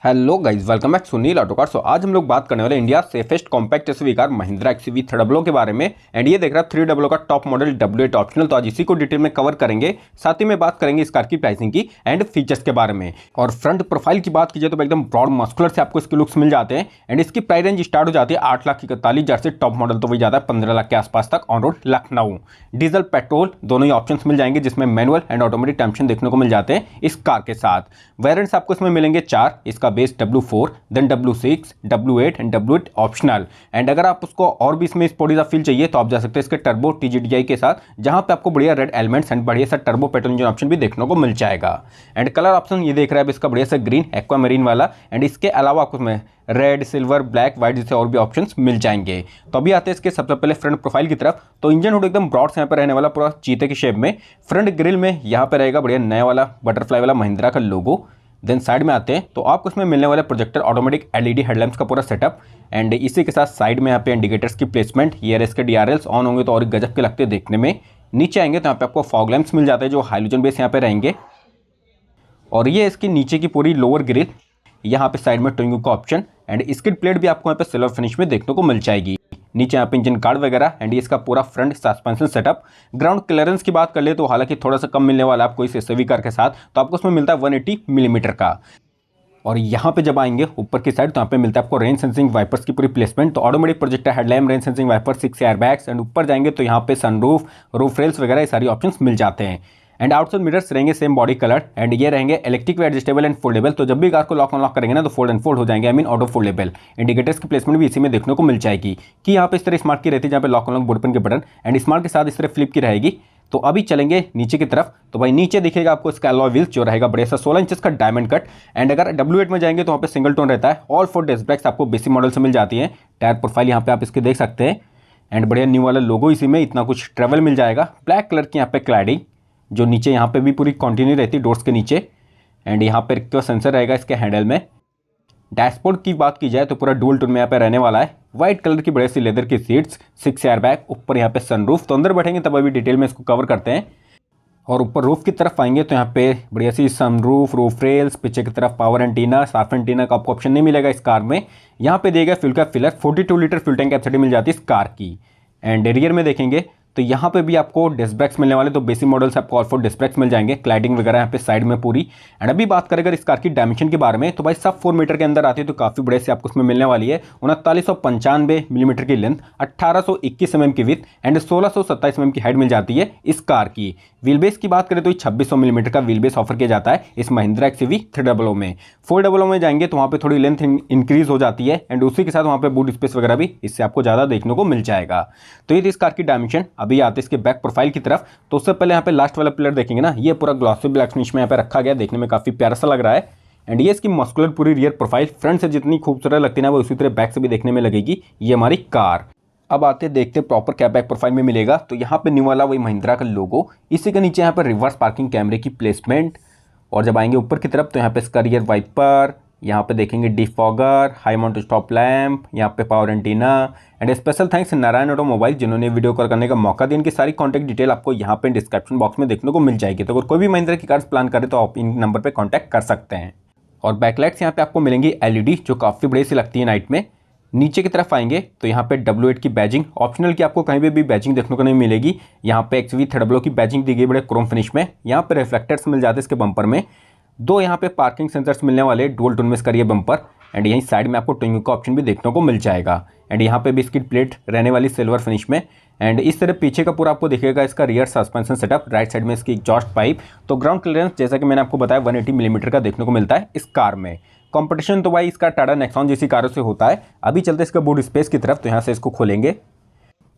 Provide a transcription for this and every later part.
Hello guys, welcome back Sunil auto car. आज हम लोग बात करने वाले India safest compact SUV car Mahindra XUV 300 के बारे में। एंड ये देख रहा है 300 का टॉप मॉडल W8 ऑप्शनल। तो आज इसी को डिटेल में कवर करेंगे, साथ ही में बात करेंगे इस कार की प्राइसिंग की एंड फीचर्स के बारे में। और फ्रंट प्रोफाइल की बात कीजिए तो एकदम ब्रॉड मस्कुलर से आपको इसके लुक्स मिल जाते हैं। एंड इसकी प्राइस रेंज स्टार्ट हो जाती है 8,41,000 से, टॉप मॉडल तो वही जाता है 15 लाख के आसपास तक on road Lucknow. Diesel petrol दोनों ही ऑप्शन मिल जाएंगे, जिसमें मैनुअल एंड ऑटोमेटिक ट्रांसमिशन देखने को मिल जाते हैं इस कार के साथ। वेरिएंट्स आपको इसमें मिलेंगे 4, इसका base W4, then W6, W8 and W8 optional. And अगर आप उसको और भी इसमें स्पोर्टी सा फील चाहिए तो आप जा सकते हैं इसके टर्बो TGDI के साथ, जहां पे आपको बढ़िया रेड एलिमेंट्स एंड बढ़िया सा टर्बो पेट्रोल इंजन ऑप्शन भी देखने को मिल जाएगा। एंड कलर ऑप्शन ये देख रहे हैं इसका बढ़िया सा ग्रीन एक्वामरीन वाला। एंड इसके अलावा आपको इसमें रेड, सिल्वर, ब्लैक, व्हाइट जैसे और भी ऑप्शंस मिल जाएंगे। तो अभी आते हैं इसके सबसे पहले फ्रंट प्रोफाइल की तरफ। तो इंजन हुड एकदम ब्रॉड से यहाँ पे रहने वाला, पूरा चीते की शेप में। फ्रंट ग्रिल में यहाँ पे रहेगा बढ़िया नया वाला बटरफ्लाई वाला महिंद्रा का लोगो। देन साइड में आते हैं तो आपको इसमें मिलने वाले प्रोजेक्टर, ऑटोमेटिक LED हेडलैम्प्स का पूरा सेटअप। एंड इसी के साथ साइड में यहाँ पे इंडिकेटर्स की प्लेसमेंट, ERS के DRLs ऑन होंगे तो और गजब के लगते हैं देखने में। नीचे आएंगे तो यहाँ पे आपको फॉग लैंप्स मिल जाते हैं जो हाइलोजन बेस यहाँ पे रहेंगे। और ये इसकी नीचे की पूरी लोअर ग्रिल, यहाँ पे साइड में टोइंग का ऑप्शन। एंड स्किड प्लेट भी आपको यहाँ पे सिल्वर फिनिश में देखने को मिल जाएगी। नीचे यहाँ पे इंजन कार्ड वगैरह। एंड इसका पूरा front suspension setup. Ground clearance की बात कर ले तो हालांकि थोड़ा सा कम मिलने वाला है आपको इस एसयूवी कार के साथ, तो आपको उसमें मिलता है 180 मिलीमीटर का। और यहाँ पे जब आएंगे ऊपर की साइड तो यहाँ पे मिलता है आपको रेन सेंसिंग वाइपर्स की पूरी प्लेसमेंट। तो automatic projector, headlamp, rain sensing wiper, 6 airbags. And ऊपर जाएंगे तो यहाँ पे सनरूफ, रूफ रेल्स वगैरह ये सारी ऑप्शंस मिल जाते हैं। एंड आउटसाइड मिरर्स रहेंगे सेम बॉडी कलर। एंड ये रहेंगे electric way adjustable and foldable. तो जब भी कार को लॉक अनलॉक करेंगे ना तो फोल्ड एंड फोल्ड हो जाएंगे, I mean auto foldable. Indicators की प्लेसमेंट भी इसी में देखने को मिल जाएगी कि यहाँ पे इस तरह स्मार्ट की रहती है, जहाँ पे लॉक अनलॉक बोर्डपन के बटन। एंड स्मार्ट के साथ इस तरह फ्लिप की रहेगी। तो अभी चलेंगे नीचे की तरफ। तो भाई नीचे दिखेगा आपको इसका अलॉय व्हील्स जो रहेगा बढ़िया सा 16 इंचेस का डायमंड कट। एंड अगर W8 में जाएंगे तो वहाँ पे सिंगल टोन रहता है। ऑल 4 डिस्क ब्रेक्स आपको बेसिक मॉडल से मिल जाती है। टायर प्रोफाइल यहाँ पे आप इसके देख सकते हैं। एंड बढ़िया न्यू वाला लोगो इसी में, इतना कुछ ट्रेवल मिल जाएगा। ब्लैक कलर की यहाँ पे क्लैडिंग जो नीचे यहाँ पे भी पूरी कंटिन्यू रहती है डोर्स के नीचे। एंड यहाँ पे रिक्वेस्ट सेंसर रहेगा इसके हैंडल में। डैशबोर्ड की बात की जाए तो पूरा डुअल टोन में यहाँ पे रहने वाला है। व्हाइट कलर की बड़े सी लेदर की सीट्स, 6 एयरबैग, ऊपर यहाँ पे सनरूफ। तो अंदर बैठेंगे तब अभी डिटेल में इसको कवर करते हैं। और ऊपर रूफ की तरफ आएंगे तो यहाँ पे बढ़िया सी सनरूफ, रूफ रेल्स, पीछे की तरफ पावर एंटीना। साफ एंटीना का आपको ऑप्शन नहीं मिलेगा इस कार में। यहाँ पे दिएगा फ्यूल का filler, 42 litre fuel tank capacity मिल जाती है इस कार की। एंड रियर में देखेंगे तो यहाँ पे भी आपको डिस्क ब्रेक्स मिलने वाले। तो बेसिक मॉडल से आपको ऑल 4 डिस्क ब्रेक्स मिल जाएंगे, क्लाइडिंग वगैरह यहाँ पे साइड में पूरी। एंड अभी बात करें अगर इस कार की डायमेंशन के बारे में तो भाई सब 4 मीटर के अंदर आती है, तो काफ़ी बड़े से आपको उसमें मिलने वाली है। 3995 मिलीमीटर की लेंथ, 1821 mm की विथ एंड 1627 mm की हाइट मिल जाती है इस कार की। व्हील बेस की बात करें तो 2600 मिलीमीटर का व्हील बेस ऑफर किया जाता है इस महिंद्रा एक्सयूवी 300 में। 400 में जाएंगे तो वहाँ पे थोड़ी लेंथ इंक्रीज हो जाती है। एंड उसी के साथ वहाँ पे बूट स्पेस वगैरह भी इससे आपको ज़्यादा देखने को मिल जाएगा। तो ये थी इस कार की डायमेंशन। अभी आते हैं इसके बैक प्रोफाइल की तरफ। तो उससे पहले यहाँ पे लास्ट वाला पिलर देखेंगे ना, ये पूरा ग्लॉसी ब्लैक फिनिश में यहाँ पे रखा गया, देखने में काफ़ी प्यारा सा लग रहा है। एंड ये इसकी मस्कुलर पूरी रियर प्रोफाइल, फ्रंट से जितनी खूबसूरत लगती है ना वो उसी तरह बैक से भी देखने में लगेगी ये हमारी कार। अब आते देखते प्रॉपर क्या बैक प्रोफाइल में मिलेगा। तो यहाँ पे न्यू वाला वही महिंद्रा का लोगो, इसी के नीचे यहाँ पर रिवर्स पार्किंग कैमरे की प्लेसमेंट। और जब आएंगे ऊपर की तरफ तो यहाँ पे इसका रियर वाइपर, यहाँ पे देखेंगे defogger, high mount stop lamp, यहाँ पे power antenna. And special thanks Narayan automobile जिन्होंने वीडियो कॉल करने का मौका दिया। इनकी सारी कॉन्टैक्ट डिटेल आपको यहाँ पे डिस्क्रिप्शन बॉक्स में देखने को मिल जाएगी। तो अगर कोई भी महिंद्रा की कार्स प्लान करे तो आप इन नंबर पर कॉन्टैक्ट कर सकते हैं। और बैकलाइट्स यहाँ पे आपको मिलेंगी LED जो काफ़ी बड़ी सी लगती है नाइट में। नीचे की तरफ आएंगे तो यहाँ पे W8 की बैजिंग ऑप्शनल की आपको कहीं पे भी बैजिंग देखने को नहीं मिलेगी। यहाँ पे एक्सयूवी 300 की बैजिंग दी गई बड़े क्रोम फिनिश में। यहाँ पे रिफ्लेक्टर्स मिल जाते हैं इसके बम्पर में। 2 यहाँ पे पार्किंग सेंसर्स मिलने वाले, डुअल टोन में इसका ये बम्पर। एंड यहीं साइड में आपको टोइंग का ऑप्शन भी देखने को मिल जाएगा। एंड यहाँ पे भी स्किड प्लेट रहने वाली सिल्वर फिनिश में। एंड इस तरह पीछे का पूरा आपको दिखेगा इसका rear suspension setup. Right side में इसकी एग्जॉस्ट पाइप। तो ग्राउंड क्लियरेंस जैसा कि मैंने आपको बताया 180 मिलीमीटर का देखने को मिलता है इस कार में। कंपटीशन तो भाई इसका टाटा नेक्सॉन जैसी कारों से होता है। अभी चलते इसका बूट स्पेस की तरफ। तो यहाँ से इसको खोलेंगे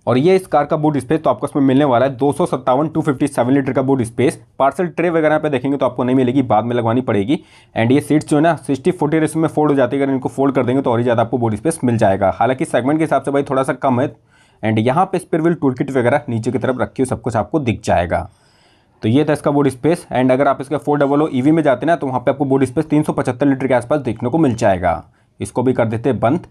और ये इस कार का बूट स्पेस तो आपको इसमें मिलने वाला है 257 लीटर का बूट स्पेस। पार्सल ट्रे वगैरह पे देखेंगे तो आपको नहीं मिलेगी, बाद में लगवानी पड़ेगी। एंड ये सीट्स जो है ना 60-40 रेशो में फोल्ड हो जाती है। अगर इनको फोल्ड कर देंगे तो और ही ज़्यादा आपको बूट स्पेस मिल जाएगा। हालांकि सेगमेंट के हिसाब से भाई थोड़ा सा कम है। एंड यहाँ पे स्पेयर व्हील टूल किट वगैरह नीचे की तरफ रखी हुई सब कुछ आपको दिख जाएगा। तो ये था इसका बूट स्पेस। एंड अगर आप इसका 400 EV में जाते हैं ना तो वहाँ पे आपको बूट स्पेस 375 लीटर के आसपास देखने को मिल जाएगा। इसको भी कर देते हैं बंद।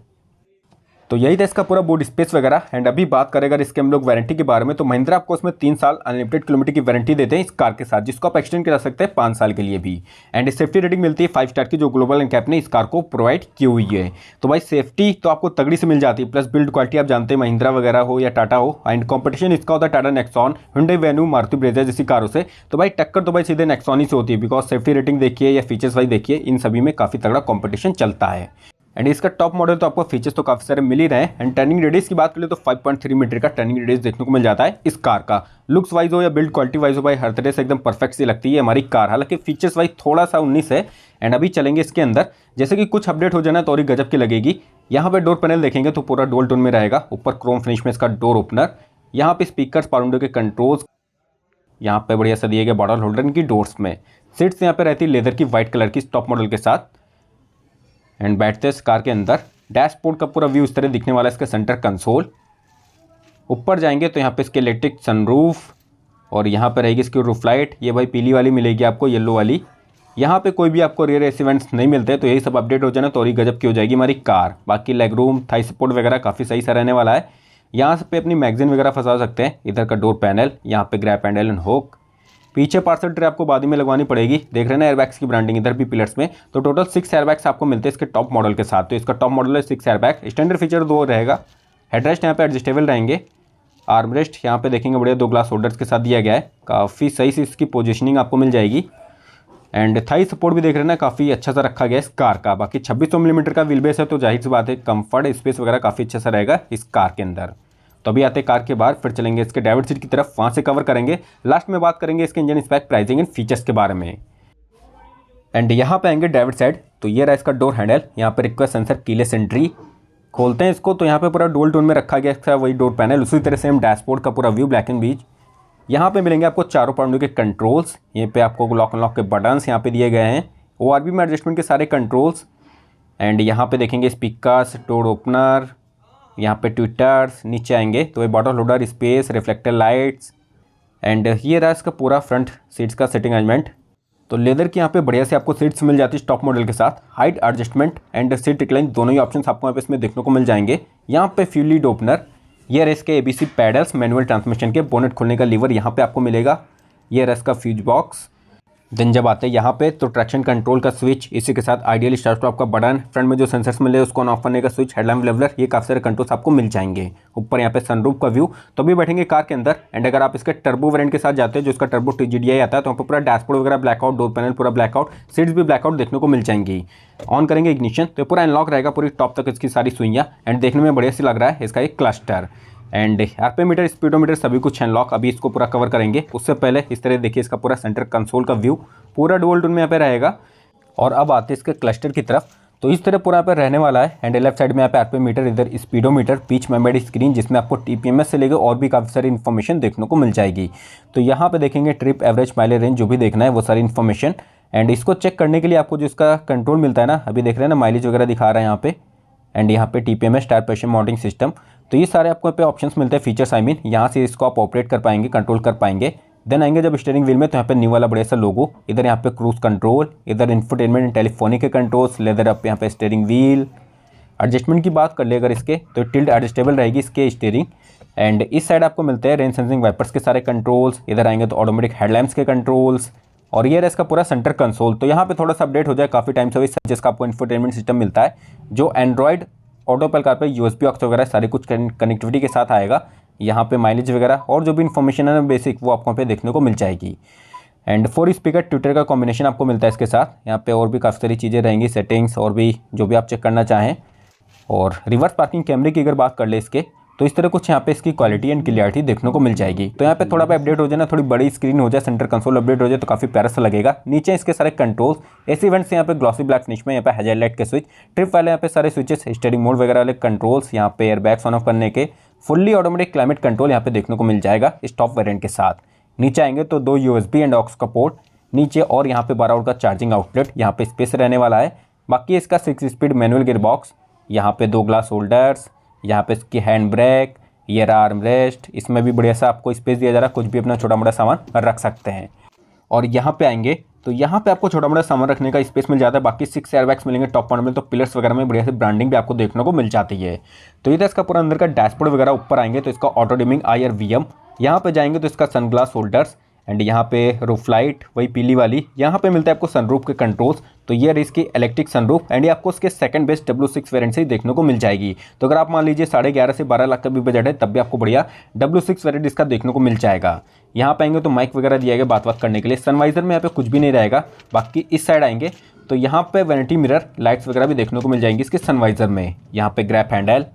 तो यही था इसका पूरा बूट स्पेस वगैरह। एंड अभी बात करें अगर इसके हम लोग वारंटी के बारे में, तो महिंद्रा आपको इसमें 3 साल अनलिमिटेड किलोमीटर की वारंटी देते हैं इस कार के साथ, जिसको आप एक्सटेंड करा सकते हैं 5 साल के लिए भी। एंड सेफ्टी रेटिंग मिलती है 5 स्टार की, जो ग्लोबल एनकैप ने इस कार को प्रोवाइड की हुई है। तो भाई सेफ्टी तो आपको तगड़ी से मिल जाती है, प्लस बिल्ड क्वालिटी आप जानते हैं महिंद्रा वगैरह हो या टाटा हो। एंड कॉम्पिटिशन इसका होता है Tata Nexon, Hyundai venue, Maruti Brezza जैसी कारों से। तो भाई टक्कर तो भाई सीधे नेक्सॉन ही से होती है, बिकॉज सेफ्टी रेटिंग देखिए या फीचर्स वाइज देखिए, इन सभी में काफ़ी तगड़ा कॉम्पिटिशन चलता है। एंड इसका टॉप मॉडल तो आपको फीचर्स तो काफ़ी सारे मिल ही रहे हैं। एंड टर्निंग रेडियस की बात करें तो 5.3 मीटर का टर्निंग रेडियस देखने को मिल जाता है इस कार का। लुक्स वाइज हो या बिल्ड क्वालिटी वाइज हो, भाई हर तरह से एकदम परफेक्ट सी लगती है हमारी कार। हालांकि फीचर्स वाइज थोड़ा सा 19 है। एंड अभी चलेंगे इसके अंदर, जैसे कि कुछ अपडेट हो जाना तो और ही गजब की लगेगी। यहाँ पे डोर पैनल देखेंगे तो पूरा डुअल टोन में रहेगा, ऊपर क्रोम फिनिश में इसका डोर ओपनर, यहाँ पे स्पीकर, पावर विंडो के कंट्रोल्स, यहाँ पे बढ़िया सा दिए गए बॉटल होल्डर इनकी डोर्स में। सीट्स यहाँ पे रहती है लेदर की वाइट कलर की टॉप मॉडल के साथ। एंड बैठते हैं इस कार के अंदर, डैशबोर्ड का पूरा व्यू इस तरह दिखने वाला है, इसका सेंटर कंसोल। ऊपर जाएंगे तो यहाँ पे इसके इलेक्ट्रिक सनरूफ, और यहाँ पे रहेगी इसकी रूफ लाइट, ये भाई पीली वाली मिलेगी आपको, येलो वाली। यहाँ पे कोई भी आपको रियर एसी वेंट्स नहीं मिलते, तो यही सब अपडेट हो जाना तो और ही गजब की हो जाएगी हमारी कार। बाकी लेग रूम, थाई सपोर्ट वगैरह काफ़ी सही सा रहने वाला है। यहाँ पे अपनी मैगजीन वगैरह फंसा सकते हैं। इधर का डोर पैनल, यहाँ पे ग्रैब हैंडल एंड हुक। पीछे पार्सल ट्रे आपको बाद में लगवानी पड़ेगी, देख रहे हैं ना एयरबैग्स की ब्रांडिंग इधर भी पिलर्स में। तो टोटल 6 एयरबैग्स आपको मिलते हैं इसके टॉप मॉडल के साथ। तो इसका टॉप मॉडल है 6 एयरबैग। स्टैंडर्ड फीचर 2 रहेगा। हेडरेस्ट यहाँ पे एडजस्टेबल रहेंगे। आर्मरेस्ट यहाँ पे देखेंगे बढ़िया 2 ग्लास होल्डर्स के साथ दिया गया है, काफ़ी सही से इसकी पोजिशनिंग आपको मिल जाएगी। एंड थाई सपोर्ट भी देख रहे हैं ना, काफ़ी अच्छा सा रखा गया है इस कार का। बाकी 2600 मिलीमीटर का व्हील बेस है, तो जाहिर सी बात है कंफर्ट स्पेस वगैरह काफ़ी अच्छा सा रहेगा इस कार के अंदर। तो अभी आते हैं कार के बाहर, फिर चलेंगे इसके ड्राइवर सीट की तरफ, वहाँ से कवर करेंगे। लास्ट में बात करेंगे इसके engine spec, pricing and features के बारे में। एंड यहाँ पे आएंगे ड्राइवर साइड, तो ये रहा इसका डोर हैंडल, यहाँ पे रिक्वेस्ट सेंसर, कीलेस एंट्री। खोलते हैं इसको तो यहाँ पे पूरा डुअल टोन में रखा गया इसका वही डोर पैनल, उसी तरह से हम डैशबोर्ड का पूरा व्यू ब्लैक एंड बीच। यहाँ पे मिलेंगे आपको चारों पाउंड के कंट्रोल्स, ये पे आपको लॉक अनलॉक के बटन्स यहाँ पे दिए गए हैं, ORB में एडजस्टमेंट के सारे कंट्रोल्स। एंड यहाँ पे देखेंगे स्पीकर्स, डोर ओपनर, यहाँ पे ट्विटर्स। नीचे आएंगे तो ये bottle holder, space, reflector lights. And ये रहा इसका पूरा फ्रंट सीट्स का सेटिंग अरेंजमेंट। तो लेदर की यहाँ पे बढ़िया से आपको सीट्स मिल जाती है टॉप मॉडल के साथ। Height adjustment and seat recline दोनों ही ऑप्शंस आपको यहाँ पे इसमें देखने को मिल जाएंगे। यहाँ पे फ्यूल लीड ओपनर, ये रहा इसके ABC पैडल्स, मैनुअल ट्रांसमिशन के, बोनेट खोलने का लीवर यहाँ पे आपको मिलेगा। ये रहा इसका फ्यूज बॉक्स। देन जब आते हैं यहाँ पे तो ट्रैक्शन कंट्रोल का स्विच, इसी के साथ आइडियल स्टार्ट स्टॉप का बटन, फ्रंट में जो सेंसर्स मिले उसको ऑन ऑफ करने का स्विच, हेडलैम्प लेवलर, ये काफ़ी सारे कंट्रोल्स आपको मिल जाएंगे। ऊपर यहाँ पे सनरूफ का व्यू। तो अभी बैठेंगे कार के अंदर। एंड अगर आप इसके टर्बो वेरिएंट के साथ जाते हैं, जो इसका टर्बो TGDI आता है, तो वहाँ पर पूरा डैशबोर्ड वगैरह ब्लैकआउट, डोर पैनल पूरा ब्लैकआउट, सीट्स भी ब्लैकआउट देखने को मिल जाएंगी। ऑन करेंगे इग्निशन तो पूरा अनलॉक रहेगा, पूरी टॉप तक इसकी सारी सुइयाँ। एंड देखने में बढ़िया सी लग रहा है इसका एक cluster. And RPM meter, speedometer सभी कुछ अनलॉक, अभी इसको पूरा कवर करेंगे। उससे पहले इस तरह देखिए इसका पूरा सेंटर कंसोल का व्यू, पूरा डुअल टोन में यहाँ पे रहेगा। और अब आते हैं इसके क्लस्टर की तरफ, तो इस तरह पूरा यहाँ पे रहने वाला है। एंड लेफ्ट साइड में यहाँ पे RPM मीटर, इधर स्पीडोमीटर, पिच मेमोरी स्क्रीन, जिसमें आपको TPMS से लेकर और भी काफ़ी सारी इन्फॉर्मेशन देखने को मिल जाएगी। तो यहाँ पे देखेंगे ट्रिप, एवरेज, माइलेज, रेंज, जो भी देखना है वो सारी इन्फॉर्मेशन। एंड इसको चेक करने के लिए आपको जो इसका कंट्रोल मिलता है ना, अभी देख रहे हैं ना माइलेज वगैरह दिखा रहा है यहाँ पे। एंड यहाँ पे TPMS, tyre pressure monitoring system, तो ये सारे आपको यहाँ पे ऑप्शंस मिलते हैं, फीचर्स आई मीन। यहाँ से इसको आप ऑपरेट कर पाएंगे, कंट्रोल कर पाएंगे। देन आएंगे जब स्टीयरिंग व्हील में, तो यहाँ पे न्यू वाला बढ़िया सा लोगो, इधर यहाँ पे क्रूज कंट्रोल, इधर इंफोटेनमेंट एंड टेलीफोनिक के कंट्रोल्स, लेदर अप यहाँ पे स्टीयरिंग व्हील। एडजस्टमेंट की बात कर ले अगर इसके, तो टिल्ट एडजस्टेबल रहेगी इसके स्टीयरिंग। एंड इस साइड आपको मिलते हैं रेन सेंसिंग वाइपर्स के सारे कंट्रोल्स। इधर आएंगे तो ऑटोमेटिक हेडलैम्प्स के कंट्रोल्स। और ये रहा इसका पूरा सेंटर कंसोल। तो यहाँ पे थोड़ा सा अपडेट हो जाए, काफ़ी टाइम से जिसका आपको इंफोटेनमेंट सिस्टम मिलता है, जो एंड्रॉइड ऑटो पर कार पे USB ऑक्स वगैरह सारे कुछ कनेक्टिविटी के साथ आएगा। यहाँ पे माइलेज वगैरह और जो भी इन्फॉर्मेशन है ना बेसिक, वो आपको यहाँ पे देखने को मिल जाएगी। एंड 4 स्पीकर ट्विटर का कॉम्बिनेशन आपको मिलता है इसके साथ। यहाँ पे और भी काफ़ी सारी चीज़ें रहेंगी, सेटिंग्स और भी जो भी आप चेक करना चाहें। और रिवर्स पार्किंग कैमरे की अगर बात कर ले इसके, तो इस तरह कुछ यहाँ पे इसकी क्वालिटी एंड क्लियरिटी देखने को मिल जाएगी। तो यहाँ पे थोड़ा पे अपडेट हो जाए ना, थोड़ी बड़ी स्क्रीन हो जाए, सेंटर कंसोल अपडेट हो जाए, तो काफ़ी प्यारा सा लगेगा। नीचे इसके सारे कंट्रोल्स, AC वेंट्स यहाँ पे ग्लॉसी ब्लैक फिनिश में, यहाँ पे हाइलाइट के स्विच, ट्रिप वाले यहाँ पे सारे स्विचेस, स्टीयरिंग मोड वगैरह वाले कंट्रोल्स, यहाँ पे एयरबैग्स ऑन ऑफ करने के, फुल्ली ऑटोमेटिक क्लाइमेट कंट्रोल यहाँ पे देखने को मिल जाएगा इस टॉप वेरिएंट के साथ। नीचे आएंगे तो 2 USB एंड ऑक्स का पोर्ट नीचे, और यहाँ पे 12 वोल्ट का चार्जिंग आउटलेट, यहाँ पे स्पेस रहने वाला है। बाकी इसका 6 स्पीड मैनुअल गियर बॉक्स, यहाँ पे 2 ग्लास होल्डर्स, यहाँ पे इसकी हैंड ब्रेक, ये रहा आर्म रेस्ट, इसमें भी बढ़िया सा आपको स्पेस दिया जा रहा है, कुछ भी अपना छोटा मोटा सामान रख सकते हैं। और यहाँ पे आएंगे तो यहाँ पे आपको छोटा मोटा सामान रखने का स्पेस मिल जाता है। बाकी 6 एयरबैग्स मिलेंगे टॉप मॉडल में, तो पिलर्स वगैरह में बढ़िया से ब्रांडिंग भी आपको देखने को मिल जाती है। तो ये था इसका पूरा अंदर का डैशबोर्ड वगैरह। ऊपर आएंगे तो इसका ऑटो डिमिंग IR/VM, यहाँ पे जाएंगे तो इसका सनग्लास होल्डर्स एंड यहाँ पे रूफ लाइट वही पीली वाली, यहाँ पे मिलता है आपको सनरूफ के कंट्रोल्स। तो ये इसकी इलेक्ट्रिक सनरूफ एंड ये आपको इसके सेकंड बेस्ट W6 वेरिएंट से ही देखने को मिल जाएगी। तो अगर आप मान लीजिए 11.5 से 12 लाख का भी बजट है, तब भी आपको बढ़िया W6 वेरिएंट इसका देखने को मिल जाएगा। यहाँ पे आएंगे तो माइक वगैरह दिया गया बात करने के लिए। सनवाइजर में यहाँ पे कुछ भी नहीं रहेगा। बाकी इस साइड आएंगे तो यहाँ पे वैनिटी मिरर लाइट्स वगैरह भी देखने को मिल जाएंगी इसके सनवाइजर में। यहाँ पे ग्रैप हैंडल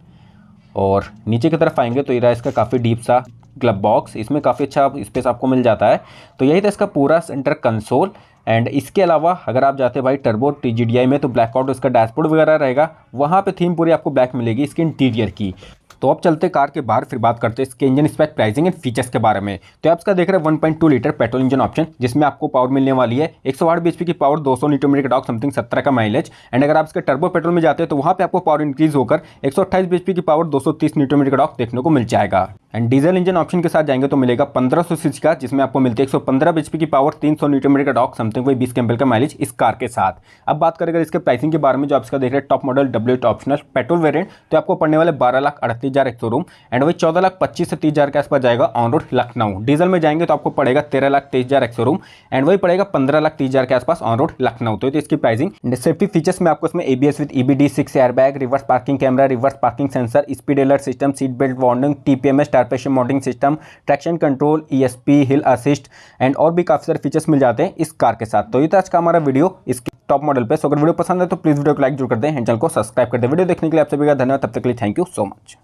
और नीचे की तरफ आएंगे तो ये रहा इसका काफ़ी डीप सा ग्लब बॉक्स, इसमें काफ़ी अच्छा स्पेस आपको मिल जाता है। तो यही था इसका पूरा सेंटर कंसोल। एंड इसके अलावा अगर आप जाते हैं भाई टर्बो TGDI में, तो ब्लैकआउट इसका डैशबोर्ड वगैरह रहेगा, वहाँ पे थीम पूरी आपको ब्लैक मिलेगी इसके इंटीरियर की। तो अब चलते कार के बाहर, फिर बात करते हैं इसके engine spec, pricing and features के बारे में। तो आप इसका देख रहे हैं 1.2 लीटर पेट्रोल इंजन ऑप्शन, जिसमें आपको पावर मिलने वाली है 108 bhp की पावर, 200 न्यूटन का टॉर्क, समथिंग 17 का माइलेज। एंड अगर आप इसके टर्बो पेट्रोल में जाते हैं तो वहाँ पे आपको पावर इंक्रीज होकर 128 bhp की पावर, 230 न्यूटन का टॉर्क देखने को मिल जाएगा। एंड डीजल इंजन ऑप्शन के साथ जाएंगे तो मिलेगा 1500 सीसी का, जिसमें आपको मिलती है 115 bhp की पावर, 300 न्यूटन का टॉर्क, समथिंग वही 20 kmpl का माइलेज इस कार के साथ। अब बात करेंगे इसके प्राइसिंग के बारे में। जो आप इसका देख रहे हैं top model W8 optional petrol variant, तो आपको पड़ने वाले 12,38,000 एक शोरूम एंड वही 14,25,000 से 30,000 के आसपास जाएगा ऑन रोड लखनऊ। डीजल में जाएंगे तो आपको पड़ेगा 13,23,000 एक शोरूम एंड वही पड़ेगा 15,30,000 के आसपास ऑन रोड लखनऊ। तो इसकी प्राइसिंग। सेफ्टी फीचर्स में आपको इसमें ABS with EBD, 6 airbag, reverse parking camera, reverse parking sensor, speed alert system, seat belt warning, TPMS tyre pressure monitoring system, traction control, ESP, hill assist and और भी काफी सारे features मिल जाते हैं इस कार के साथ। तो ये था आज का हमारा वीडियो इसके टॉप मॉडल पे। सो अगर वीडियो पसंद है तो प्लीज वीडियो को लाइक जरूर कर दें एंड चैनल को सब्सक्राइब कर दें। वीडियो देखने के लिए आप सभी का धन्यवाद। तब तक के लिए थैंक यू सो मच।